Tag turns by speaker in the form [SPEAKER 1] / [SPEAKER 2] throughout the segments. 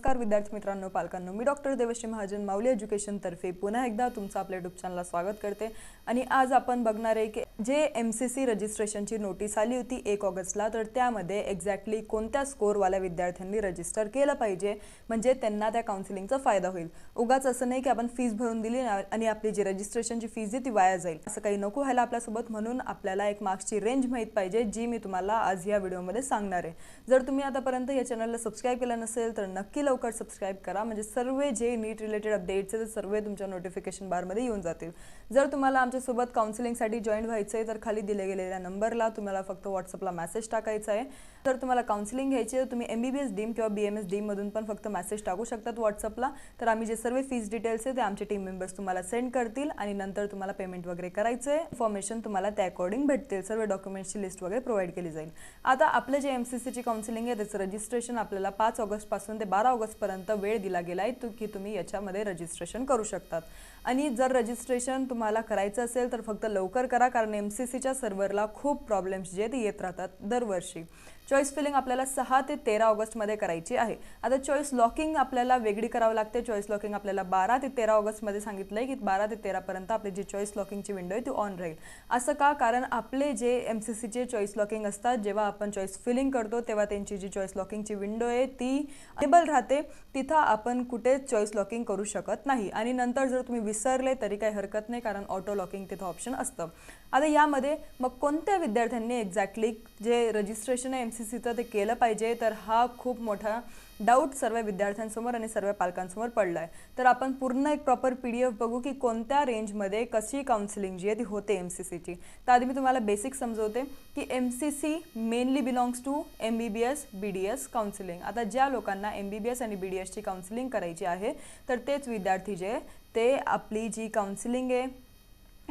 [SPEAKER 1] नमस्कार विद्यार्थी मित्रांनो, पालकांनो, मी डॉक्टर देवश्री महाजन माऊली एज्युकेशन तर्फे पुन्हा एकदा तुमचं आपल्या YouTube चॅनलला स्वागत करते। आणि आज आपण बघणार आहे की जे MCC रजिस्ट्रेशनची नोटीस आली होती 1 ऑगस्टला, तर त्यामध्ये एक्झॅक्टली कोणत्या स्कोर वाल्या विद्यार्थ्यांनी रजिस्टर केलं पाहिजे म्हणजे त्यांना त्या काउन्सिलिंगचा फायदा होईल। उगाच असं नाही की आपण फीस भरून दिली आणि आपली जी रजिस्ट्रेशनची फीस आहे ती वाया जाईल, असं काही नको व्हायला आपल्यासोबत। म्हणून आपल्याला एक मार्क्सची रेंज माहित पाहिजे जी मी तुम्हाला आज या व्हिडिओमध्ये सांगणार आहे। जर तुम्ही आतापर्यंत या चॅनलला सबस्क्राइब केलं नसेल तर नक्की लवकर सबस्क्राइब करा, म्हणजे सर्व जे नीट रिलेटेड अपडेट्स आहेत ते सर्व तुमच्या नोटिफिकेशन बार मध्ये येऊन जातील। जर तुम्हाला आमच्या सोबत काउन्सिलिंग साठी जॉइन व्हायचं आहे तर खाली दिले गेलेल्या नंबरला तुम्हाला फक्त व्हॉट्सअपला मेसेज टाकायचा आहे। जर तुम्हाला काउन्सिलिंग घ्यायची आहे तर तुम्ही MBBS डीम किंवा BMS डीम मधून पण फक्त मेसेज टाकू शकतात व्हॉट्सअपला। तर आम्ही जे सर्व फीस डिटेल्स आहेत ते आमचे टीम मेंबर्स तुम्हाला सेंड करतील आणि नंतर तुम्हाला पेमेंट वगैरे करायचं आहे। इन्फॉर्मेशन तुम्हाला त्या अकॉर्डिंग भेटतील, सर्व डॉक्युमेंट्सची लिस्ट वगैरे प्रोव्हाइड केली जाईल। आता आपले जे MCC ची काउन्सिलिंग आहे त्याचं रजिस्ट्रेशन आपल्याला 5 ऑगस्ट पासून ते 12 ऑगस्ट पर्यंत वेळ दिला गेला आहे की तुम्ही याच्यामध्ये रजिस्ट्रेशन करू शकतात। आणि जर रजिस्ट्रेशन तुम्हाला करायचं असेल तर फक्त लवकर करा, कारण MCC च्या सर्व्हरला खूप प्रॉब्लेम्स जे ते येत राहतात दरवर्षी। चॉईस फिलिंग आपल्याला 6 ते 13 ऑगस्ट मध्ये करायची आहे। आता चॉईस लॉकिंग आपल्याला वेगळी करावं लागते। चॉईस लॉकिंग आपल्याला 12 ते 13 ऑगस्ट मध्ये सांगितलंय की 12 ते 13 पर्यंत आपली जी चॉईस लॉकिंगची विंडो आहे ती ऑन राहील। असं का? कारण आपले जे MCC चे चॉईस लॉकिंग असतात, जेव्हा आपण चॉईस फिलिंग करतो तेव्हा त्यांची जी चॉईस लॉकिंगची विंडो आहे ती अनेबल राहते, तिथं आपण कुठे चॉईस लॉकिंग करू शकत नाही। आणि नंतर जर तुम्ही विसरले तरी काही हरकत नाही, कारण ऑटो लॉकिंग तिथं ऑप्शन असतं। आता यामध्ये मग कोणत्या विद्यार्थ्यांनी एक्झॅक्टली जे रजिस्ट्रेशन आहे MCCचं ते केलं पाहिजे, तर हा खूप मोठा डाऊट सर्व विद्यार्थ्यांसमोर आणि सर्व पालकांसमोर पडलाय। तर आपण पूर्ण एक प्रॉपर PDF बघू की कोणत्या रेंजमध्ये कशी काउन्सिलिंग जी आहे ती होते MCC ची। तर आधी मी तुम्हाला बेसिक समजवते की MCC mainly belongs to MBBS BDS counselling. आता ज्या लोकांना MBBS आणि BDS ची काउन्सिलिंग करायची आहे तर तेच विद्यार्थी जे ते आपली जी काउन्सिलिंग आहे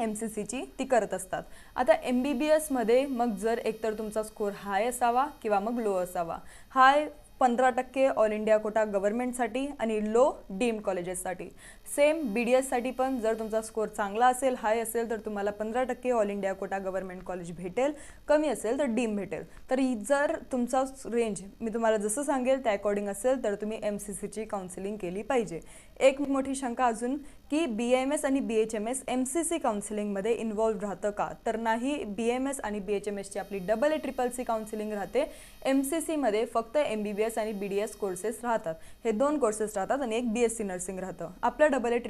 [SPEAKER 1] MCC ची ती करत असतात। आता MBBS मध्ये मग जर एकतर तुमचा स्कोर हाय असावा किंवा मग लो असावा। हाय 15% ऑल इंडिया कोटा गव्हर्नमेंटसाठी आणि लो डीम्ड कॉलेजेससाठी। सेम BDS साठी पण जर तुमचा स्कोर चांगला असेल, हाय असेल, तर तुम्हाला 15% all India Kota government college भेटेल, कमी असेल तर डीम भेटेल। तर जर तुमचा रेंज मी तुम्हाला जसं सांगेल त्या अकॉर्डिंग असेल तर तुम्ही MCC ची काउन्सिलिंग केली पाहिजे। एक मोठी शंका अजून की BAMS आणि BHMS MCC काउन्सिलिंग मध्ये इन्वॉल्व राहतं का? तर नाही, BAMS आणि BHMS ची आपली AA CCC काउन्सिलिंग राहते। MCC मध्ये फक्त MBBS आणि BDS कोर्सेस राहतात, हे दोन कोर्सेस राहतात आणि एक BSc नर्सिंग राहतं। आपलं AA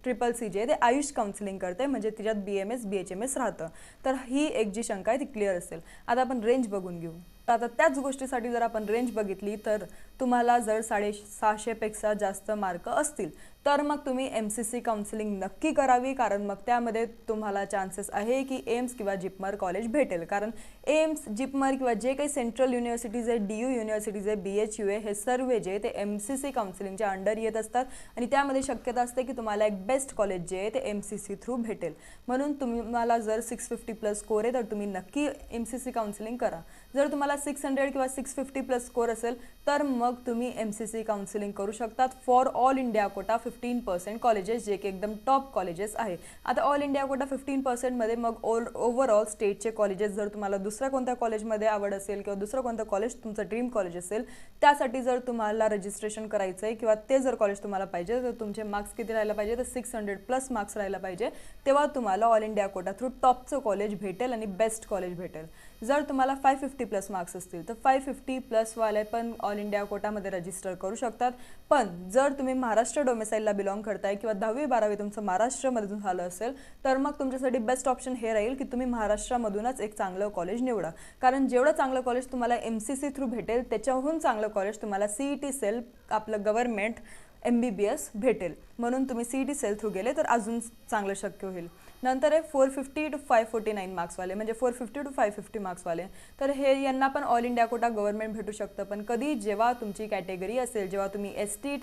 [SPEAKER 1] CCC जे ते आयुष काउन्सिलिंग करते, म्हणजे तिच्यात BMS BHMS राहतं। तर ही एक जी शंका आहे ती क्लिअर असेल। आता आपण रेंज बघून घेऊ। आता त्याच गोष्टीसाठी जर आपण रेंज बघितली तर तुम्हाला जर 650 पेक्षा जास्त मार्क असतील तर मग तुम्ही MCC काउन्सिलिंग नक्की करावी, कारण मग त्यामध्ये तुम्हाला चान्सेस आहे की एम्स किंवा जिपमर कॉलेज भेटेल। कारण एम्स, जिपमर किंवा जे काही सेंट्रल युनिव्हर्सिटीज आहे, DU युनिव्हर्सिटीज आहे, BHU आहे, हे सर्व जे ते MCC काउन्सिलिंगच्या अंडर येत असतात आणि त्यामध्ये शक्यता असते की तुम्हाला एक बेस्ट कॉलेज जे आहे ते MCC थ्रू भेटेल। म्हणून तुम्हाला जर 650+ स्कोर आहे तर तुम्ही नक्की MCC काउन्सिलिंग करा। जर तुम्हाला 600 किंवा 650+ स्कोर असेल तर मग तुम्ही MCC काउन्सिलिंग करू शकतात for all India Kota 15% colleges, जे की एकदम टॉप कॉलेजेस आहे। आता ऑल इंडिया कोटा 15% मध्ये मग ओव्हरऑल स्टेटचे कॉलेजेस, जर तुम्हाला दुसऱ्या कोणत्या कॉलेजमध्ये आवड असेल किंवा दुसरं कोणतं कॉलेज तुमचं ड्रीम कॉलेज असेल, त्यासाठी जर तुम्हाला रजिस्ट्रेशन करायचं आहे किंवा ते जर कॉलेज तुम्हाला पाहिजे तर तुमचे मार्क्स किती राहायला पाहिजे, तर 600+ मार्क्स राहायला पाहिजे, तेव्हा तुम्हाला ऑल इंडिया कोटा थ्रू टॉपचं कॉलेज भेटेल आणि बेस्ट कॉलेज भेटेल। जर तुम्हाला 550+ मार्क्स असतील तर 550+ वाले पण ऑल इंडिया कोटामध्ये रजिस्टर करू शकतात। पण जर तुम्ही महाराष्ट्र डोमेसाइलला बिलॉंग करताय किंवा 10वी 12वी तुमचं महाराष्ट्रामधून झालं असेल तर मग तुमच्यासाठी बेस्ट ऑप्शन हे राहील की तुम्ही महाराष्ट्रामधूनच एक चांगलं कॉलेज निवडा, कारण जेवढं चांगलं कॉलेज तुम्हाला MCC थ्रू भेटेल त्याच्याहून चांगलं कॉलेज तुम्हाला CET सेल आपलं गव्हर्नमेंट MBBS भेटेल। म्हणून तुम्ही CET सेल थ्रू गेले तर अजून चांगलं शक्य होईल। नंतर आहे 450 to 549 मार्क्स वाले, म्हणजे 450 to 550 मार्क्स वाले, तर हे यांना पण ऑल इंडिया कोटा गव्हर्नमेंट भेटू शकतं। पण कधी? जेव्हा तुमची कॅटेगरी असेल, जेव्हा तुम्ही ST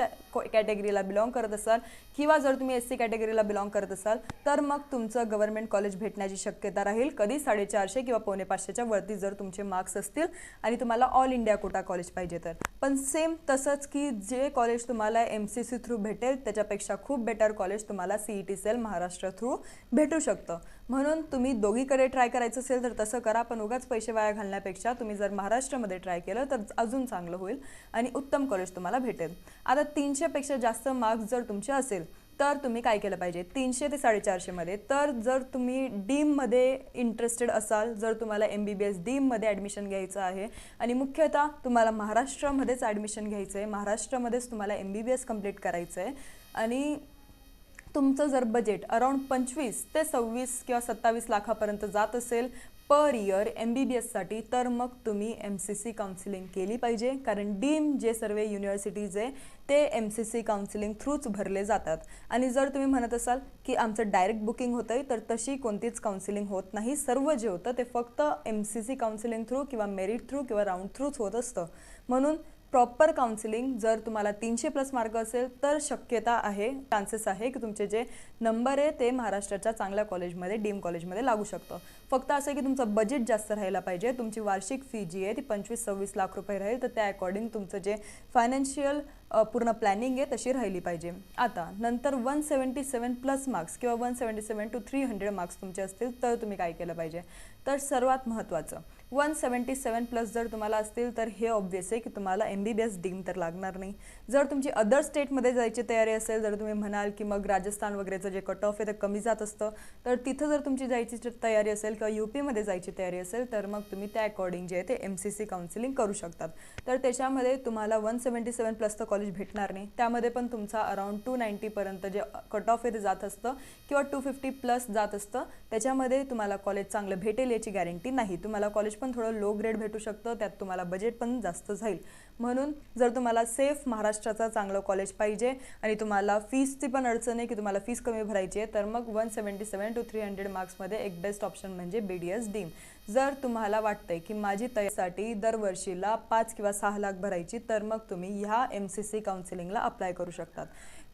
[SPEAKER 1] कॅटेगरीला बिलॉंग करत असाल किंवा जर तुम्ही SC कॅटेगरीला बिलॉंग करत असाल तर मग तुमचं गव्हर्नमेंट कॉलेज भेटण्याची शक्यता राहील। कधी? 450 किंवा 450च्या वरती जर तुमचे मार्क्स असतील आणि तुम्हाला ऑल इंडिया कोटा कॉलेज पाहिजे तर। पण सेम तसंच की जे कॉलेज तुम्हाला MCC थ्रू भेटेल त्याच्यापेक्षा त्यापेक्षा खूप बेटर कॉलेज तुम्हाला CET सेल महाराष्ट्र थ्रू भेटू शकतं। म्हणून तुम्ही दोघीकडे ट्राय करायचं असेल तर तसं करा, पण उगाच पैसे वाया घालण्यापेक्षा तुम्ही जर महाराष्ट्रामध्ये ट्राय केलं तर अजून चांगलं होईल आणि उत्तम कॉलेज तुम्हाला भेटेल। आता 300 पेक्षा जास्त मार्क्स जर तुमचे असेल तर तुम्ही काय केलं पाहिजे, 300 ते 450 मध्ये। तर जर तुम्ही डीममध्ये इंटरेस्टेड असाल, जर तुम्हाला MBBS डीममध्ये ॲडमिशन घ्यायचं आहे आणि मुख्यतः तुम्हाला महाराष्ट्रामध्येच ॲडमिशन घ्यायचं आहे, महाराष्ट्रामध्येच तुम्हाला MBBS कंप्लीट करायचं आहे आणि तुमचं जर बजेट अराउंड 25 ते 26 किंवा 27 लाखापर्यंत जात असेल पर इयर MBBSसाठी, तर मग तुम्ही MCC काउन्सिलिंग केली पाहिजे। कारण डीम जे सर्व युनिव्हर्सिटीज आहे ते MCC काउन्सिलिंग थ्रूच भरले जातात। आणि जर तुम्ही म्हणत असाल की आमचं डायरेक्ट बुकिंग होतंय, तर तशी कोणतीच काउन्सिलिंग होत नाही। सर्व जे होतं ते फक्त MCC काउन्सिलिंग थ्रू किंवा मेरिट थ्रू किंवा राऊंड थ्रूच होत असतं। म्हणून प्रॉपर काउन्सिलिंग जर तुम्हाला 300+ मार्क असेल तर शक्यता आहे, चान्सेस आहे की तुमचे जे नंबर आहे ते महाराष्ट्राच्या चांगल्या कॉलेजमध्ये, डीम कॉलेजमध्ये लागू शकतं। फक्त असं की तुमचं बजेट जास्त राहायला पाहिजे, तुमची वार्षिक फी जी आहे ती 25-26 लाख रुपये राहील, तर त्या अकॉर्डिंग तुमचं जे फायनान्शियल पूर्ण प्लॅनिंग आहे तशी राहिली पाहिजे। आता नंतर 177+ मार्क्स किंवा 177 to 300 मार्क्स तुमचे असतील तर तुम्ही काय केलं पाहिजे, तर सर्वात महत्त्वाचं 177+ जर तुम्हाला असतील तर हे ऑब्वियस आहे की तुम्हाला MBBS डीम तर लागणार नाही। जर तुमची अदर स्टेटमध्ये जायची तयारी असेल, जर तुम्ही म्हणाल की मग राजस्थान वगैरेचं जे कट ऑफ आहे ते कमी जात असतं, तर तिथं जर तुमची जायची तयारी असेल किंवा UPमध्ये जायची तयारी असेल तर मग तुम्ही त्या अकॉर्डिंग जे आहे ते MCC काउन्सिलिंग करू शकतात। तर त्याच्यामध्ये तुम्हाला 177+ तर कॉलेज भेटणार नाही, त्यामध्ये पण तुमचा अराउंड 290 पर्यंत जे कट ऑफ आहे ते जात असतं किंवा 250+ जात असतं। त्याच्यामध्ये तुम्हाला कॉलेज चांगलं भेटेल याची गॅरंटी नाही, तुम्हाला कॉलेज पण थोडं लो ग्रेड भेटू शकतं, त्यात तुम्हाला बजेट पण जास्त जाईल। म्हणून जर तुम्हाला सेफ महाराष्ट्राचा चांगलं कॉलेज पाहिजे आणि तुम्हाला फीसची पण अडचण आहे की तुम्हाला फीस कमी भरायची आहे, तर मग 177 to 300 मार्क्समध्ये एक बेस्ट ऑप्शन म्हणजे BDS डीम। जर तुम्हाला वाटतंय की माझी तयारीसाठी दरवर्षीला 5 किंवा 6 लाख भरायची, तर मग तुम्ही ह्या MCC काउन्सिलिंगला अप्लाय करू शकतात।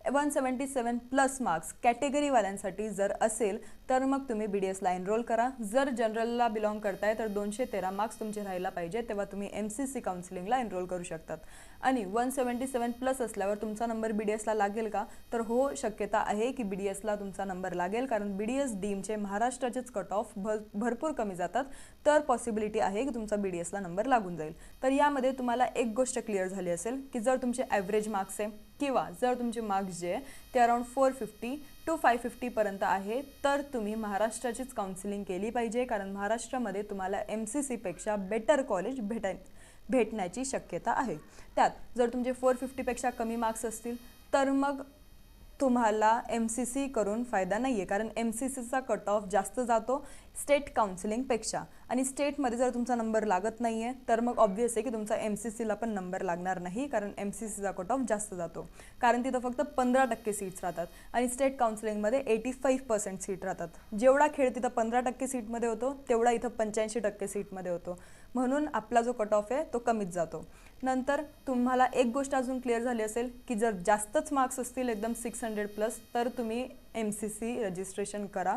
[SPEAKER 1] 177+ मार्क्स कॅटेगरीवाल्यांसाठी जर असेल तर मग तुम्ही BDSला एनरोल करा। जर जनरलला बिलॉंग करताय तर 213 मार्क्स तुमचे राहायला पाहिजे, तेव्हा तुम्ही MCC काउन्सिलिंगला एनरोल करू शकतात। आणि 177+ असल्यावर तुमचा नंबर BDSला लागेल का, तर हो, शक्यता आहे की BDSला तुमचा नंबर लागेल, कारण BDS डीमचे महाराष्ट्राचेच कट ऑफ भरपूर कमी जातात, तर पॉसिबिलिटी आहे की तुमचा BDSला नंबर लागून जाईल। तर यामध्ये तुम्हाला एक गोष्ट क्लिअर झाली असेल की जर तुमचे ॲव्हरेज मार्क्स आहे किंवा जर तुमचे मार्क्स जे ते अराउंड 450 to 550 पर्यंत आहे, तर तुम्ही महाराष्ट्राचीच काउन्सिलिंग केली पाहिजे, कारण महाराष्ट्रामध्ये तुम्हाला MCC पेक्षा बेटर कॉलेज भेटण्याची शक्यता आहे। त्यात जर तुमचे 450 पेक्षा कमी मार्क्स असतील तर मग तुम्हाला MCC करून फायदा नाही आहे, कारण MCCचा कट ऑफ जास्त जातो स्टेट काउन्सिलिंगपेक्षा, आणि स्टेटमध्ये जर तुमचा नंबर लागत नाही आहे तर मग ऑब्वियस आहे की तुमचा MCCला पण नंबर लागणार नाही, कारण MCCचा कट ऑफ जास्त जातो, कारण तिथं फक्त 15% सीट्स राहतात आणि स्टेट काउन्सिलिंगमध्ये 85% सीट राहतात। जेवढा खेळ तिथं 15% सीटमध्ये होतो तेवढा इथं 85% सीटमध्ये होतो, म्हणून आपला जो कट ऑफ आहे तो कमीच जातो। नंतर तुम्हाला एक गोष्ट अजून क्लिअर झाली असेल की जर जास्तच मार्क्स असतील एकदम 600+ तर तुम्ही MCC रजिस्ट्रेशन करा।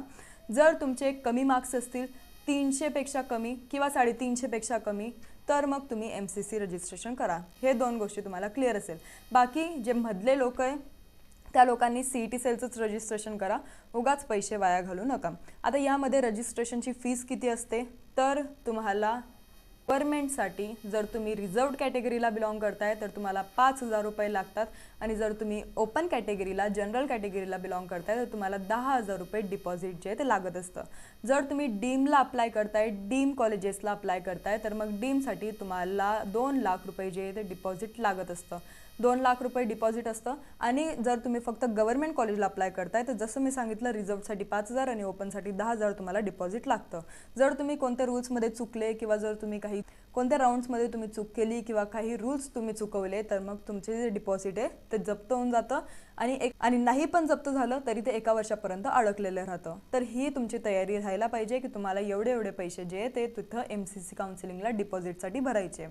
[SPEAKER 1] जर तुमचे कमी मार्क्स असतील 300 पेक्षा कमी किंवा 350 पेक्षा कमी, तर मग तुम्ही MCC रजिस्ट्रेशन करा। हे दोन गोष्टी तुम्हाला क्लिअर असेल। बाकी जे मधले लोक आहे त्या लोकांनी CET सेलचंच रजिस्ट्रेशन करा, उगाच पैसे वाया घालू नका। आता यामध्ये रजिस्ट्रेशनची फीस किती असते, तर तुम्हाला गव्हर्नमेंटसाठी जर तुम्ही रिझर्व्ड कॅटेगरीला बिलॉंग करताय तर तुम्हाला 5,000 रुपये लागतात, आणि जर तुम्ही ओपन कॅटेगरीला, जनरल कॅटेगरीला बिलॉंग करताय तर तुम्हाला 10,000 रुपये डिपॉझिट जे ते लागत असतं। जर तुम्ही डीमला अप्लाय करताय, डीम कॉलेजेसला अप्लाय करताय, तर मग डीमसाठी तुम्हाला 2 लाख रुपये जे ते डिपॉझिट लागत असतं, 2 लाख रुपये डिपॉझिट असतं। आणि जर तुम्ही फक्त गव्हर्नमेंट कॉलेजला अप्लाय करताय तर जसं मी सांगितलं रिझर्वसाठी 5,000 आणि ओपनसाठी 10,000 तुम्हाला डिपॉझिट लागतं। जर तुम्ही कोणत्या रूल्समध्ये चुकले किंवा जर तुम्ही कोणत्या राऊंड्समध्ये तुम्ही चूक केली किंवा काही रूल्स तुम्ही चुकवले तर मग तुमचे जे डिपॉझिट आहे ते जप्त होऊन जातं, आणि नाही पण जप्त झालं तरी ते 1 वर्षापर्यंत अडकलेलं राहतं। तर ही तुमची तयारी राहायला पाहिजे की तुम्हाला एवढे पैसे जे ते तिथं MCC काउन्सिलिंगला डिपॉझिटसाठी भरायचे।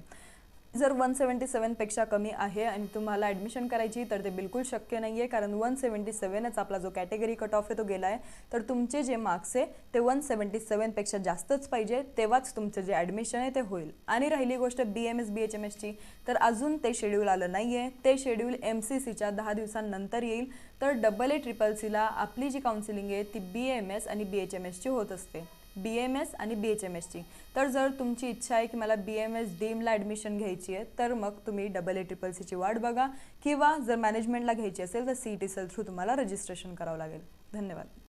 [SPEAKER 1] जर 177 पेक्षा कमी आहे आणि तुम्हाला ॲडमिशन करायची तर ते बिलकुल शक्य नाही आहे, कारण 177च आपला जो कॅटेगरी कट ऑफ आहे तो गेला आहे. तर तुमचे जे मार्क्स आहे ते 177 पेक्षा जास्तच पाहिजे, तेव्हाच तुमचं जे ॲडमिशन आहे ते होईल. आणि राहिली गोष्ट BMS BHMSची, तर अजून ते शेड्यूल आलं नाही आहे. ते शेड्यूल MCCच्या 10 दिवसांनंतर येईल. तर AA-CCCला आपली जी काउन्सिलिंग आहे ती BMS आणि BHMSची होत असते, BMS आणि BHMSची. तर जर तुमची इच्छा आहे की मला BMS डीमला ॲडमिशन घ्यायची आहे, तर मग तुम्ही AA-CCCची वाट बघा, किंवा जर मॅनेजमेंटला घ्यायची असेल तर CET सेल थ्रू तुम्हाला रजिस्ट्रेशन करावं लागेल. धन्यवाद.